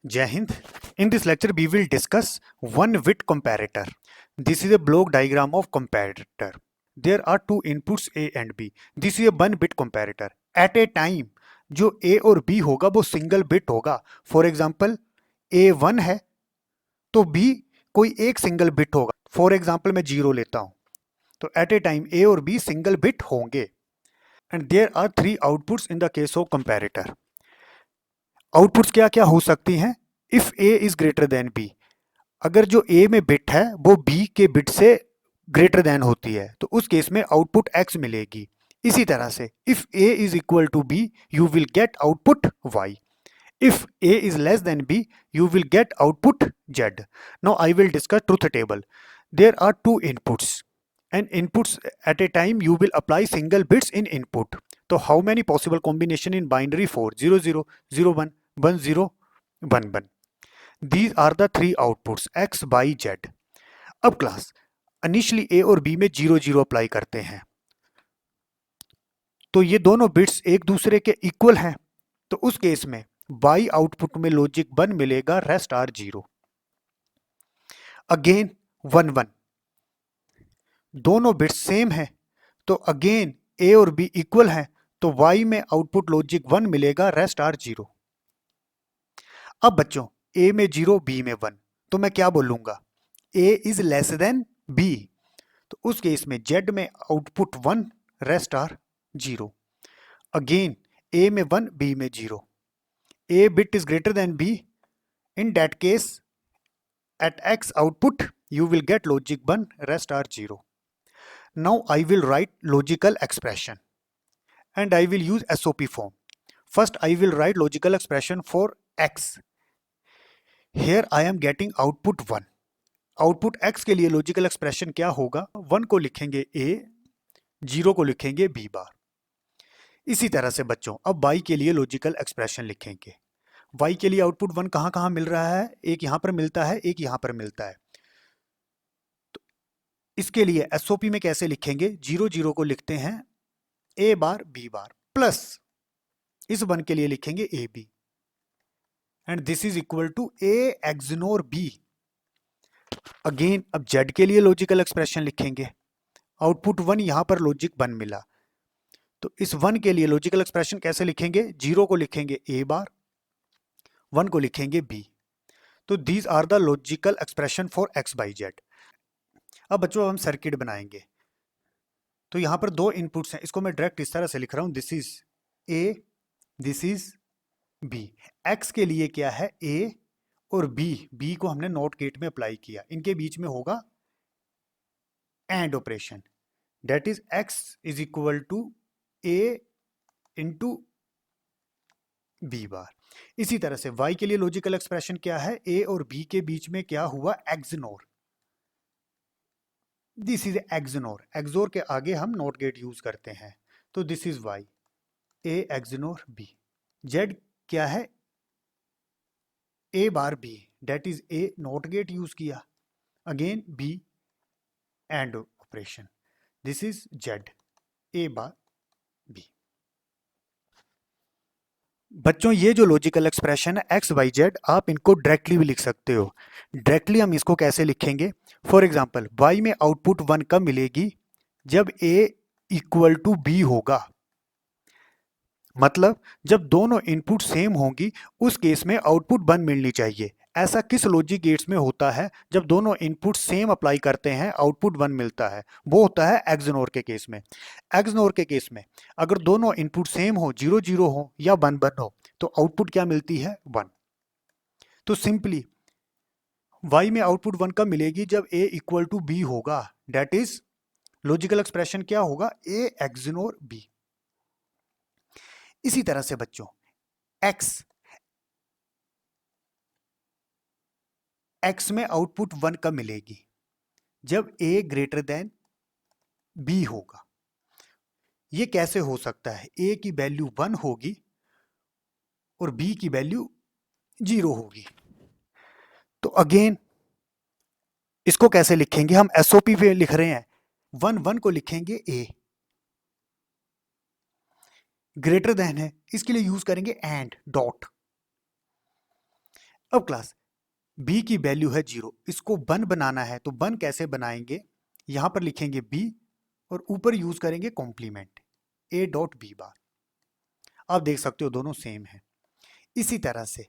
Jai Hind. In this lecture, we will discuss one-bit comparator. This is a block diagram of comparator. There are two inputs A and B. This is a one-bit comparator. At a time, जो A और B होगा वो single bit होगा. For example A 1 है तो B कोई एक single bit होगा. फॉर एग्जाम्पल मैं 0 लेता हूं तो एट ए टाइम A और B सिंगल बिट होंगे. And there are 3 outputs in the case of comparator. Outputs क्या क्या हो सकती हैं? If A is greater than B, अगर जो A में बिट है वो B के बिट से ग्रेटर देन होती है तो उस केस में आउटपुट X मिलेगी. इसी तरह से if A is equal to B you will get output Y. If A is less than B, you will get output Z. Now I will discuss truth table. There are two inputs. And inputs at a time you will apply single bits in input. So how many possible combination in binary? 4, 0, 0, 0, 1, 1, 0, 1, 1. These are the three outputs X, Y, Z. अब class initially A और B में 0, 0 apply करते हैं तो ये दोनों bits एक दूसरे के इक्वल हैं. तो उस केस में Y आउटपुट में लॉजिक 1 मिलेगा, रेस्ट आर 0. अगेन 1 1, दोनों बिट्स सेम है तो अगेन A और B इक्वल है तो Y में आउटपुट लॉजिक 1 मिलेगा, रेस्ट आर 0. अब बच्चों A में 0 B में 1 तो मैं क्या बोलूंगा? A is less than B, तो उस केस में Z में output 1, rest are 0. Again A में 1 B में 0. A bit is greater than B. In that case, at X output, you will get logic 1, rest are 0. Now I will write logical expression and I will use SOP form. First, I will write logical expression for X. Here I am getting output 1. Output X के लिए logical expression क्या होगा? 1 को लिखेंगे A, 0 को लिखेंगे B bar. इसी तरह से बच्चों अब Y के लिए लॉजिकल एक्सप्रेशन लिखेंगे. Y के लिए आउटपुट 1 कहां कहां मिल रहा है? एक यहां पर मिलता है, एक यहां पर मिलता है. तो इसके लिए एसओपी में कैसे लिखेंगे? 0 0 को लिखते हैं A बार B बार प्लस इस 1 के लिए लिखेंगे AB and this is equal to A XNOR B. Again अब Z के लिए लॉजिकल एक्सप्रेशन लिखेंगे. आउटपुट 1 यहां पर लॉजिक 1 मिला तो इस 1 के लिए लॉजिकल एक्सप्रेशन कैसे लिखेंगे? 0 को लिखेंगे A बार, 1 को लिखेंगे B. तो these are the logical expression for X by Z. अब बच्चों हम सर्किट बनाएंगे तो यहां पर दो इनपुट्स हैं, इसको मैं डायरेक्ट इस तरह से लिख रहा हूं, this is A, this is B. X के लिए क्या है? A और B को हमने नॉट गेट में अप्लाई किया, इनके बीच में होगा and operation, that is X is equal to A into B bar. इसी तरह से Y के लिए लॉजिकल एक्सप्रेशन क्या है? A और B के बीच में क्या हुआ? XNOR. This is XNOR. XOR के आगे हम नॉट गेट यूज करते हैं तो this is Y, A XNOR B. Z क्या है? A bar B, that is A not gate use किया, again B and operation, this is Z, A bar B. बच्चों ये जो लॉजिकल एक्सप्रेशन है X Y Z आप इनको directly भी लिख सकते हो. डायरेक्टली हम इसको कैसे लिखेंगे? फॉर एग्जाम्पल Y में आउटपुट 1 कब मिलेगी? जब A इक्वल टू B होगा, मतलब जब दोनों इनपुट सेम होंगी उस केस में आउटपुट 1 मिलनी चाहिए. ऐसा किस लॉजिक गेट्स में होता है? जब दोनों इनपुट सेम अप्लाई करते हैं आउटपुट 1 मिलता है, वो होता है एक्सनोर के केस में. एक्सनोर के केस में अगर दोनों इनपुट सेम हो, 0 0 हो या 1 1 हो तो आउटपुट क्या मिलती है? 1. तो सिंपली Y में आउटपुट 1 कब मिलेगी? जब A इक्वल टू B होगा, डेट इज लॉजिकल एक्सप्रेशन क्या होगा? A XNOR B. इसी तरह से बच्चों X में आउटपुट 1 कब मिलेगी? जब A ग्रेटर देन B होगा. ये कैसे हो सकता है? A की वैल्यू 1 होगी और B की वैल्यू 0 होगी. तो अगेन इसको कैसे लिखेंगे? हम एसओपी पे लिख रहे हैं, 1 1 को लिखेंगे A, ग्रेटर देन है इसके लिए यूज करेंगे एंड डॉट. अब क्लास b की वैल्यू है 0, इसको 1 बनाना है तो 1 कैसे बनाएंगे, यहां पर लिखेंगे b और ऊपर यूज करेंगे complement a dot B bar. आप देख सकते हो दोनों सेम है। इसी तरह से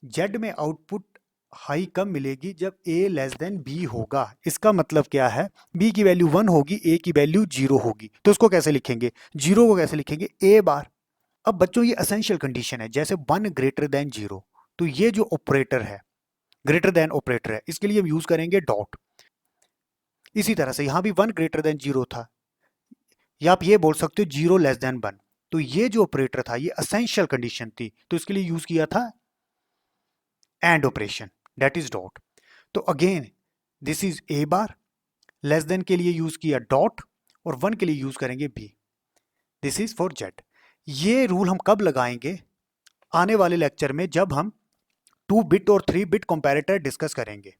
z में आउटपुट हाई कब मिलेगी, जब a लेस देन b होगा। इसका मतलब क्या है, b की वैल्यू 1 होगी, a की वैल्यू 0 होगी, तो इसको कैसे लिखेंगे, 0 को कैसे लिखेंगे a बार। अब बच्चों ये एसेंशियल कंडीशन है, जैसे 1 ग्रेटर देन 0, तो ये जो ऑपरेटर है ग्रेटर देन ऑपरेटर है, इसके लिए हम यूज करेंगे डॉट। इसी तरह से यहां भी 1 ग्रेटर देन 0 था, या आप ये बोल सकते हो 0 लेस देन 1, तो ये जो ऑपरेटर था ये एसेंशियल कंडीशन थी, तो इसके लिए यूज किया था and operation, that is dot. तो again this is A bar, less than के लिए यूज किया डॉट और 1 के लिए यूज करेंगे B. This is for Z. ये रूल हम कब लगाएंगे, आने वाले लेक्चर में, जब हम 2 बिट और 3 बिट कंपैरेटर डिस्कस करेंगे।